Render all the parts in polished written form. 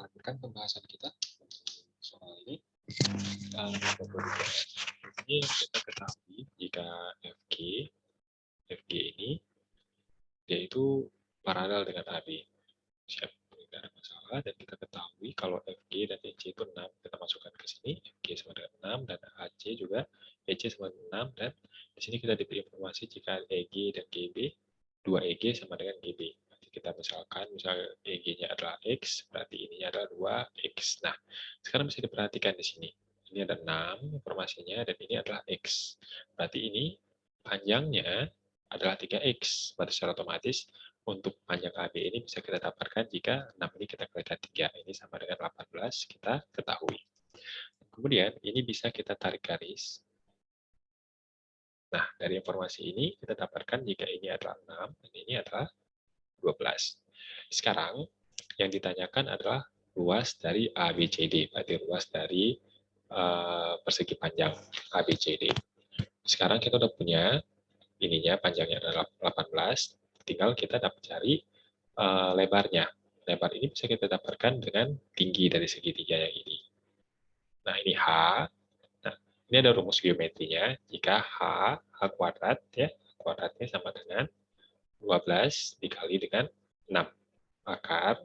lanjutkan pembahasan kita soal ini. Ini kita ketahui jika FG ini yaitu paralel dengan AB. Siap, tidak ada masalah. Dan kita ketahui kalau FG dan EC itu 6, kita masukkan ke sini. FG sama dengan 6 dan AC juga EC sama dengan 6, dan di sini kita diberi informasi jika EG dan GB 2EG sama dengan GB. Nanti kita misalkan EG-nya adalah X, berarti ininya adalah 2X. Nah, sekarang bisa diperhatikan di sini. Ini ada 6 informasinya dan ini adalah X. Berarti ini panjangnya adalah 3X. Berarti secara otomatis untuk panjang AB ini bisa kita dapatkan jika 6 ini kita kalikan 3. Ini sama dengan 18, kita ketahui. Kemudian ini bisa kita tarik garis. Nah, dari informasi ini kita dapatkan jika ini adalah 6 dan ini adalah 12. Sekarang yang ditanyakan adalah luas dari ABCD, berarti luas dari persegi panjang ABCD. Sekarang kita udah punya ininya, panjangnya adalah 18, tinggal kita dapat cari lebarnya. Lebar ini bisa kita dapatkan dengan tinggi dari segitiga yang ini. Nah, ini H. Nah, ini ada rumus geometrinya. Jika H kuadrat, ya, kuadratnya sama dengan 12 dikali dengan 6. Akar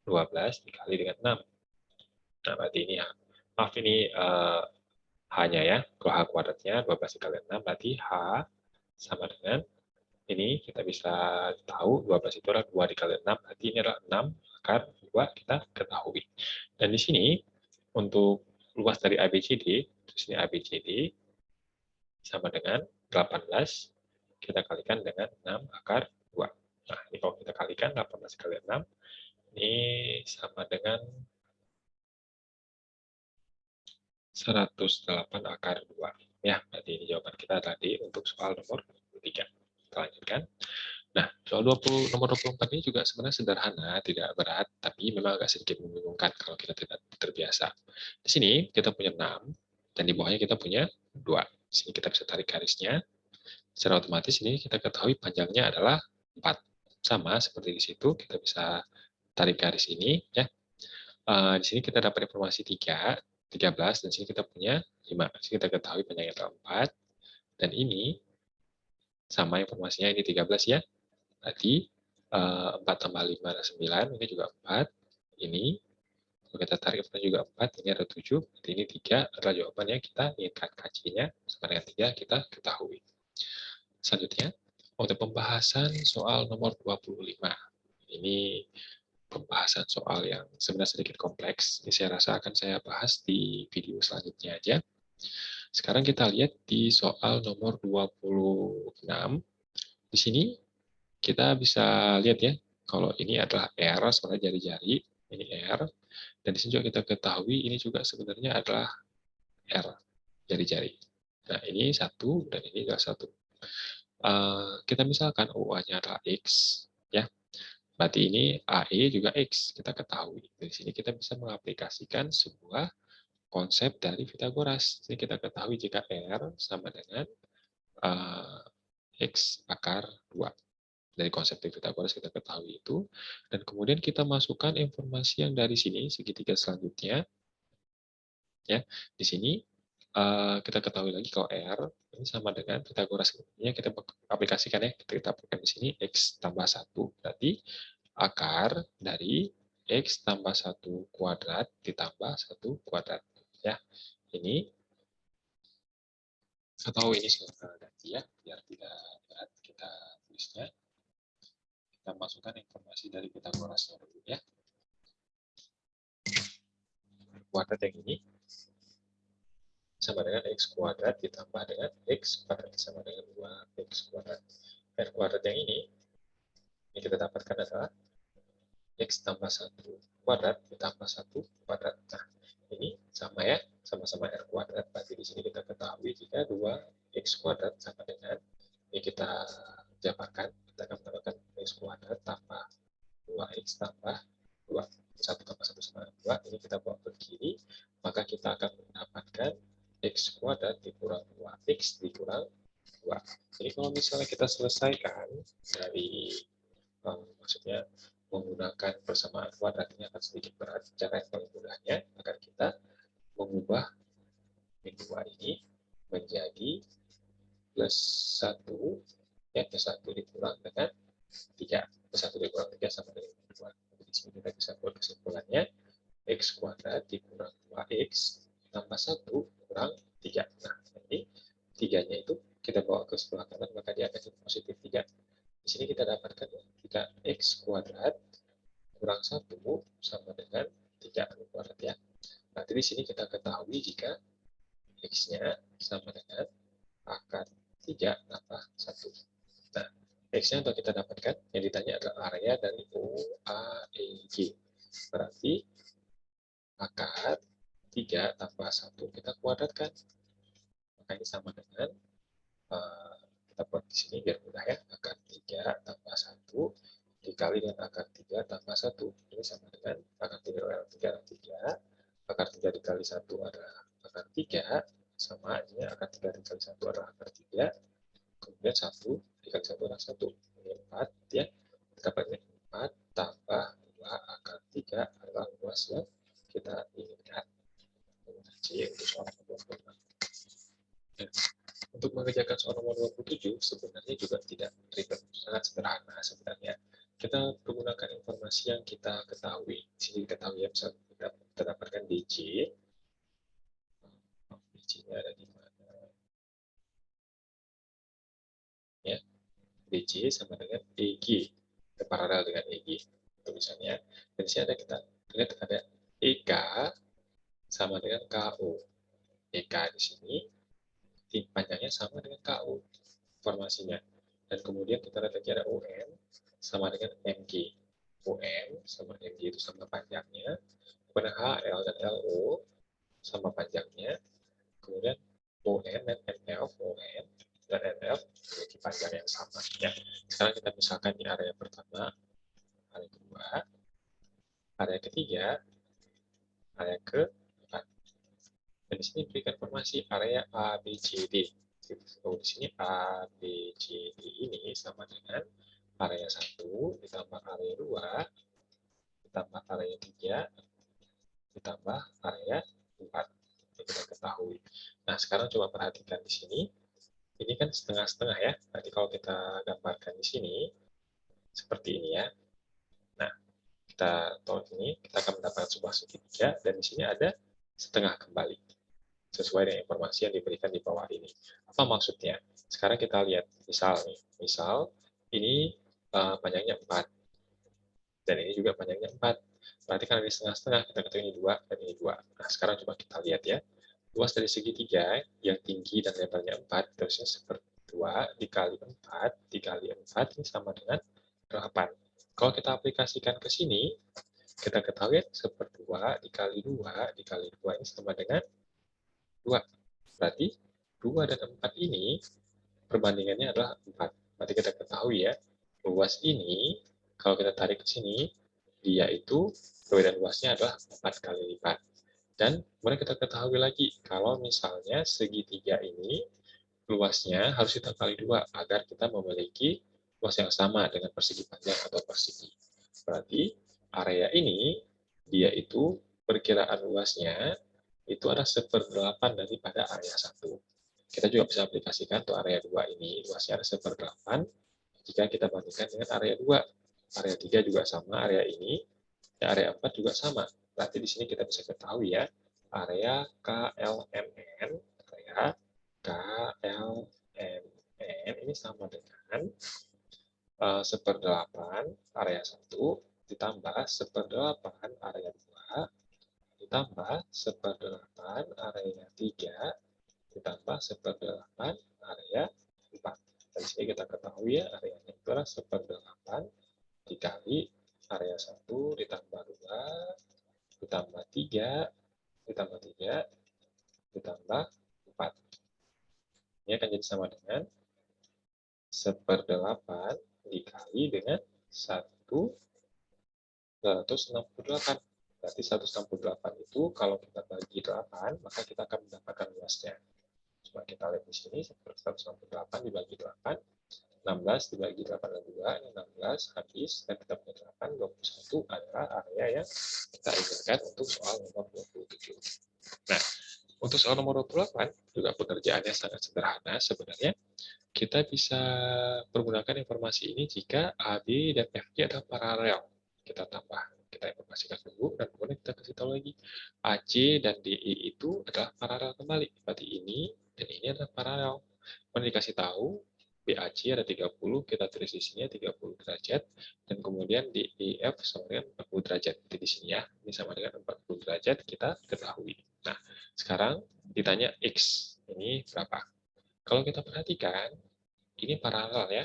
12 dikali dengan 6. Nah, berarti ini, maaf ini H-nya ya. Kalau H kuadratnya 12 dikali 6, berarti H sama dengan ini kita bisa tahu 12 itu adalah 2 dikali 6, berarti ini adalah 6 akar 2 kita ketahui. Dan di sini untuk luas dari ABCD, di sini ABCD sama dengan 18, kita kalikan dengan 6 akar 2. Nah, ini kalau kita kalikan 18 kali 6, ini sama dengan 108 akar 2. Ya, berarti ini jawaban kita tadi untuk soal nomor 3. Kita lanjutkan. Nah, soal nomor 24 ini juga sebenarnya sederhana, tidak berat, tapi memang agak sedikit membingungkan kalau kita tidak terbiasa. Di sini kita punya 6, dan di bawahnya kita punya 2. Di sini kita bisa tarik garisnya. Secara otomatis ini kita ketahui panjangnya adalah 4. Sama seperti di situ, kita bisa tarik garis ini. Ya. Di sini kita dapat informasi 13, dan di sini kita punya 5. Di sini kita ketahui panjangnya adalah 4, dan ini sama informasinya ini 13 ya. Tadi 4 tambah 5 adalah 9, ini juga 4, ini kalau kita tarik juga 4, ini ada 7, berarti ini 3 adalah jawabannya, kita inginkan KC-nya sama dengan 3, kita ketahui. Selanjutnya, untuk pembahasan soal nomor 25. Ini pembahasan soal yang sebenarnya sedikit kompleks, ini saya rasa akan saya bahas di video selanjutnya aja. Sekarang kita lihat di soal nomor 26, di sini kita bisa lihat ya, kalau ini adalah R sebenarnya jari-jari, ini R, dan di sini juga kita ketahui ini juga sebenarnya adalah R, jari-jari. Nah, ini 1, dan ini adalah 1. Kita misalkan OA-nya adalah X, ya, berarti ini AE juga X, kita ketahui. Di sini kita bisa mengaplikasikan sebuah konsep dari Pythagoras. Jadi kita ketahui jika R sama dengan X akar 2. Dari konsep Pythagoras kita ketahui itu, dan kemudian kita masukkan informasi yang dari sini segitiga selanjutnya, ya. Di sini kita ketahui lagi kalau R ini sama dengan Pythagoras, ini kita aplikasikan ya, kita aplikasikan di sini X tambah 1, berarti akar dari X tambah 1 kuadrat ditambah 1 kuadrat, ya. Ini atau ini ganti ya, biar tidak berat kita tulisnya. Kita masukkan informasi dari Pythagorasnya dulu ya. Kuadrat yang ini sama dengan X kuadrat ditambah dengan X kuadrat sama dengan 2X kuadrat. R kuadrat yang ini kita dapatkan adalah X tambah 1 kuadrat ditambah 1 kuadrat. Nah, ini sama ya, sama-sama R kuadrat. Berarti di sini kita ketahui jika 2X kuadrat sama dengan, ini kita jabarkan, kita akan mendapatkan X kuadrat tambah 2X tambah 2. 1 tambah 1 sama 2, ini kita bawa ke kiri, maka kita akan mendapatkan X kuadrat dikurang 2X dikurang 2. Jadi kalau misalnya kita selesaikan dari, maksudnya menggunakan persamaan kuadrat ini akan sedikit berat. Cara yang paling mudahnya agar kita mengubah min 2 ini menjadi plus 1, ya plus 1 dikurang dengan 3. Plus 1 dikurang 3 sama dengan 2. Jadi di sini kita bisa buat kesimpulannya, x kuadrat dikurang 2x tambah 1 kurang 3. Nah, ini 3-nya itu kita bawa ke sebelah kanan, maka dia akan jadi positif 3. Di sini kita dapatkan 3x kuadrat kurang 1 sama dengan 3 kuadrat ya. Nanti di sini kita ketahui jika x-nya sama dengan akar 3 tambah 1. Nah, x-nya untuk kita dapatkan, yang ditanya adalah area dari OAEG. Berarti akar 3 tambah 1 kita kuadratkan. Maka ini sama dengan, kita buat di sini biar mudah ya, akar 3 tambah 1 dikali dengan akar 3 tambah 1. Ini sama dengan akar 3 adalah 3, akar 3 dikali 1 adalah akar 3, sama ini akar 3 dikali 1 adalah akar 3, kemudian 1 dikali 1 adalah 1. Ini 4 ya. Kita dapatnya 4 tambah 2 akar 3 adalah luas yang kita inginkan. C untuk soal nomor 26. Ya. Untuk mengerjakan soal nomor 27 sebenarnya juga tidak ribet, sangat sederhana sebenarnya. Kita menggunakan informasi yang kita ketahui. Di sini diketahui ya, misalnya kita dapatkan DJ. DJ-nya ada di mana? Ya, DC sama dengan EG, paralel dengan EG tulisannya. Dan di sini ada, kita lihat ada EK sama dengan KO. EK di sini panjangnya sama dengan KO informasinya. Dan kemudian kita lihat lagi ada OM sama dengan MG. OM sama MG itu sama panjangnya. Kemudian HL dan LO sama panjangnya. Kemudian OM dan ML, OM dan NF memiliki panjang yang sama. Ya. Sekarang kita misalkan di area pertama, area kedua, area ketiga, area keempat. Dan di sini berikan informasi area ABCD. Oh, di sini ABCD ini sama dengan area 1 ditambah area 2 ditambah area 3 ditambah area 4. Ini kita ketahui. Nah, sekarang coba perhatikan di sini. Ini kan setengah-setengah ya. Nanti kalau kita gambarkan di sini, seperti ini ya. Nah, kita tahu ini, kita akan mendapatkan sebuah segitiga, dan di sini ada setengah kembali. Sesuai dengan informasi yang diberikan di bawah ini. Apa maksudnya? Sekarang kita lihat, misal nih. Misal, ini panjangnya 4. Dan ini juga panjangnya 4. Berarti kan ini setengah-setengah, kita ketahui ini 2 dan ini 2. Nah, sekarang coba kita lihat ya. Luas dari segitiga yang tinggi dan lebarnya 4, terusnya seperti 2 dikali 4 dikali 4 ini sama dengan 8. Kalau kita aplikasikan ke sini, kita ketahui seperti 2 dikali 2 dikali 2 ini sama dengan 2. Berarti 2 dan 4 ini perbandingannya adalah 4. Berarti kita ketahui ya, luas ini kalau kita tarik ke sini, dia itu perbedaan luasnya adalah 4 kali lipat. Dan kemudian kita ketahui lagi, kalau misalnya segitiga ini luasnya harus kita kali 2 agar kita memiliki luas yang sama dengan persegi panjang atau persegi. Berarti area ini, dia itu perkiraan luasnya itu ada 1/8 daripada area 1. Kita juga bisa aplikasikan untuk area 2 ini, luasnya ada 1/8 jika kita bandingkan dengan area 2. Area 3 juga sama, area ini, dan area 4 juga sama. Berarti di sini kita bisa ketahui ya, area KLMN, area KLMN ini sama dengan 1/8 area 1 ditambah 1/8 area 2 ditambah 1/8 area 3 ditambah 1/8 area 4. Dan sini kita ketahui ya, areanya itu adalah 1/8 dikali area 1 ditambah 2 ditambah 3 ditambah 3 ditambah 4. Ini akan jadi sama dengan 1/8 dikali dengan 168. Berarti 168 itu kalau kita bagi 8, maka kita akan mendapatkan luasnya. Coba kita lihat di sini, 168 dibagi 8, 16 dibagi 82, ini 16 habis, dan kita punya 8, 21 adalah area yang kita inginkan untuk soal nomor 27. Nah, untuk soal nomor 28 juga pekerjaannya sangat sederhana sebenarnya. Kita bisa pergunakan informasi ini jika AB dan FG adalah paralel. Kita tambah, kita informasikan dulu, dan kemudian kita kasih tahu lagi. AC dan DE itu adalah paralel kembali. Berarti ini dan ini adalah paralel. Kemudian dikasih tahu, BAC ada 30, kita tulis di sini 30 derajat, dan kemudian DEF sama dengan 40 derajat. Jadi di sini ya, ini sama dengan 40 derajat, kita ketahui. Nah, sekarang ditanya X, ini berapa? Kalau kita perhatikan, ini paralel ya.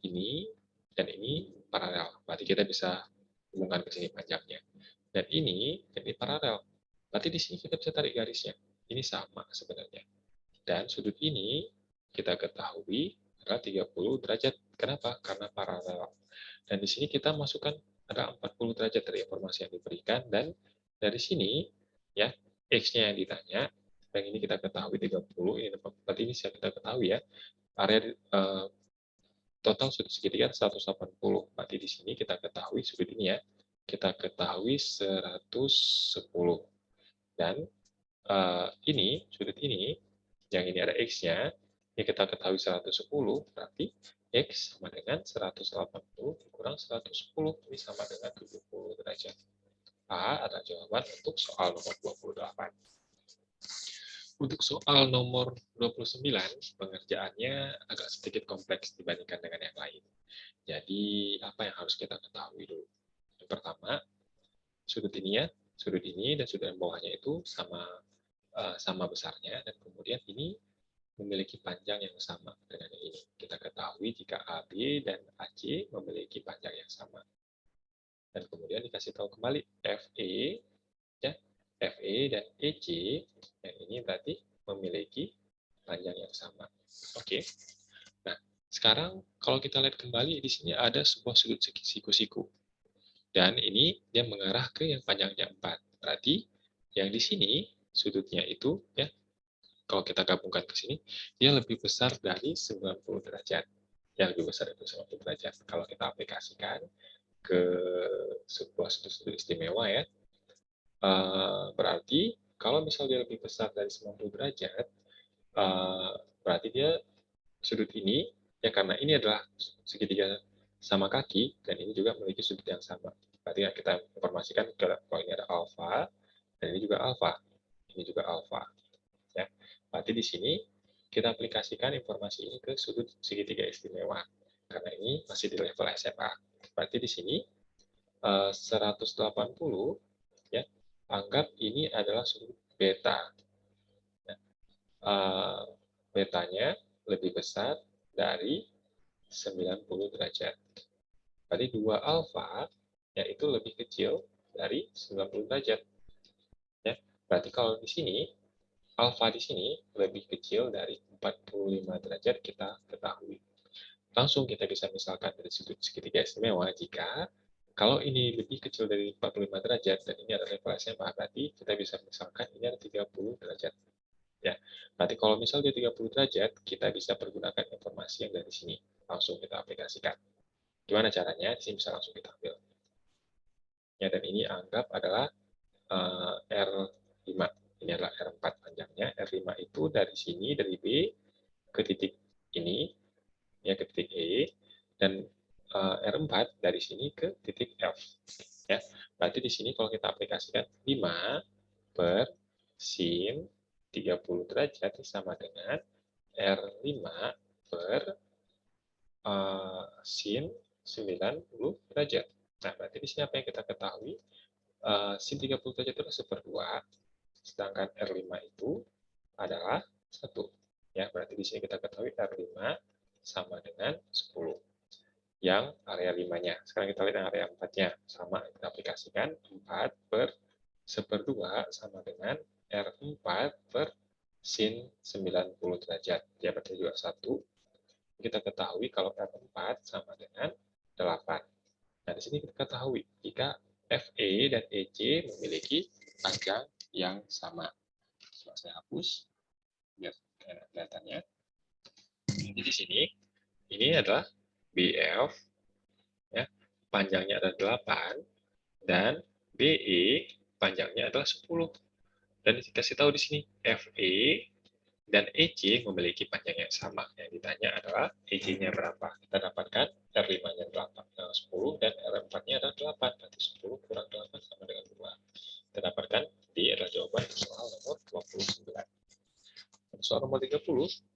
Ini dan ini paralel. Berarti kita bisa hubungkan ke sini panjangnya. Dan ini paralel. Berarti di sini kita bisa tarik garisnya. Ini sama sebenarnya. Dan sudut ini kita ketahui adalah 30 derajat. Kenapa? Karena paralel. Dan di sini kita masukkan ada 40 derajat dari informasi yang diberikan, dan dari sini ya X-nya yang ditanya, yang ini kita ketahui 30, ini berarti ini kita ketahui ya, area total sudut segitiga 180. Berarti di sini kita ketahui sudut ini ya, kita ketahui 110. Dan ini, sudut ini, yang ini ada X-nya, ini kita ketahui 110, berarti X sama dengan 180 dikurang 110, ini sama dengan 70 derajat. A adalah jawaban untuk soal nomor 28. Untuk soal nomor 29, pengerjaannya agak sedikit kompleks dibandingkan dengan yang lain. Jadi, apa yang harus kita ketahui dulu? Yang pertama, sudut ini ya, sudut ini dan sudut yang bawahnya itu sama besarnya, dan kemudian ini memiliki panjang yang sama dengan ini. Kita ketahui jika AB dan AC memiliki panjang yang sama. Dan kemudian dikasih tahu kembali FE, ya, FE dan EC, yang ini berarti memiliki panjang yang sama. Oke. Nah, sekarang kalau kita lihat kembali, di sini ada sebuah sudut siku-siku. Dan ini dia mengarah ke yang panjangnya 4. Berarti yang di sini sudutnya itu ya, kalau kita gabungkan ke sini, dia lebih besar dari 90 derajat. Yang lebih besar itu 90 derajat. Kalau kita aplikasikan ke sebuah sudut istimewa ya, berarti kalau misalnya dia lebih besar dari 90 derajat, berarti dia sudut ini, ya karena ini adalah segitiga sama kaki, dan ini juga memiliki sudut yang sama. Berarti kita informasikan kalau ini ada alfa, dan ini juga alfa. Ini juga alfa. Ya. Berarti di sini kita aplikasikan informasi ini ke sudut segitiga istimewa. Karena ini masih di level SMA. Berarti di sini 180, ya, anggap ini adalah sudut beta. Ya. Betanya lebih besar dari 90 derajat. Berarti 2 alfa, yaitu lebih kecil dari 90 derajat. Ya. Berarti kalau di sini, alfa di sini lebih kecil dari 45 derajat kita ketahui. Langsung kita bisa misalkan dari sudut segitiga istimewa, jika kalau ini lebih kecil dari 45 derajat, dan ini adalah level SMA, berarti kita bisa misalkan ini ada 30 derajat. Ya, berarti kalau misal dia 30 derajat, kita bisa pergunakan informasi yang dari sini. Langsung kita aplikasikan. Gimana caranya? Di sini bisa langsung kita ambil. Ya, dan ini anggap adalah R5. Ini adalah R4 panjangnya. R5 itu dari sini, dari B ke titik ini, ya ke titik E, dan R4 dari sini ke titik F. Ya, berarti di sini kalau kita aplikasikan 5 per sin 30 derajat sama dengan R5 per sin 90 derajat. Nah, berarti di sini apa yang kita ketahui? Sin 30 derajat itu adalah 1/2, sedangkan R5 itu adalah 1. Ya, berarti di sini kita ketahui R5 sama dengan 10. Yang area 5-nya. Sekarang kita lihat yang area 4-nya. Sama, kita aplikasikan 4 per 1/2 sama dengan R4 per sin 90 derajat. Dia berarti juga 1. Kita ketahui kalau R4 sama dengan 8. Nah, di sini kita ketahui jika FE dan EC memiliki panjang yang sama. Coba saya hapus biar kelihatannya. Jadi di sini ini adalah BF, ya, panjangnya adalah 8, dan BE panjangnya adalah 10. Dan dikasih tahu di sini FE dan EC memiliki panjang yang sama. Yang ditanya adalah EC-nya berapa. Kita dapatkan R5-nya 10 dan R4-nya adalah 8. Berarti 10 kurang 8 sama dengan 2. Kita dapatkan D adalah jawaban soal nomor 29. Soal nomor 30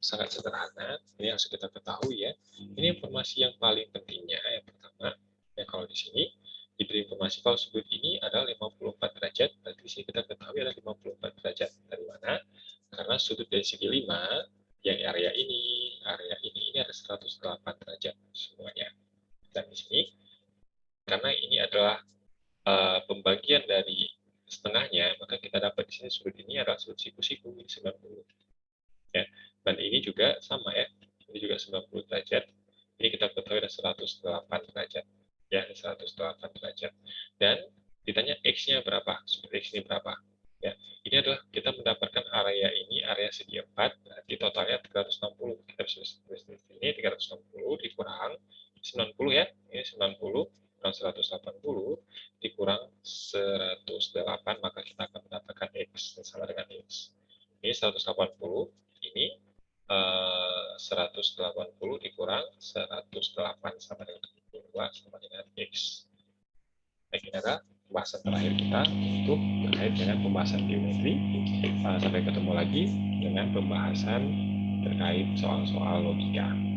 sangat sederhana. Ini harus kita ketahui ya. Ini informasi yang paling pentingnya. Yang pertama, ya kalau di sini diberi informasi kalau sudut ini adalah 54 derajat, berarti di sini kita ketahui adalah 54 derajat. Dari mana? Karena sudut dari segi 5, yang area ini ada 108 derajat semuanya. Dan di sini, karena ini adalah pembagian dari setengahnya, maka kita dapat di sini sudut ini adalah sudut siku-siku, 90. Ya. Dan ini juga sama ya, ini juga 90 derajat. Ini kita ketahui ada 108 derajat. Ya, 108 derajat. Dan ditanya X-nya berapa, sudut X ini berapa. Ya, ini adalah kita mendapatkan area ini, area segi 4, berarti totalnya 360. Kita bisa tulis di sini 360 dikurang 90 ya, ini 90 kurang 180 dikurang 108, maka kita akan mendapatkan X sama dengan X. Ini 180, ini 180 dikurang 108 sama dengan 2 sama dengan X. Baik, ini adalah pembahasan terakhir kita untuk terkait dengan pembahasan geometri. Sampai ketemu lagi dengan pembahasan terkait soal-soal logika.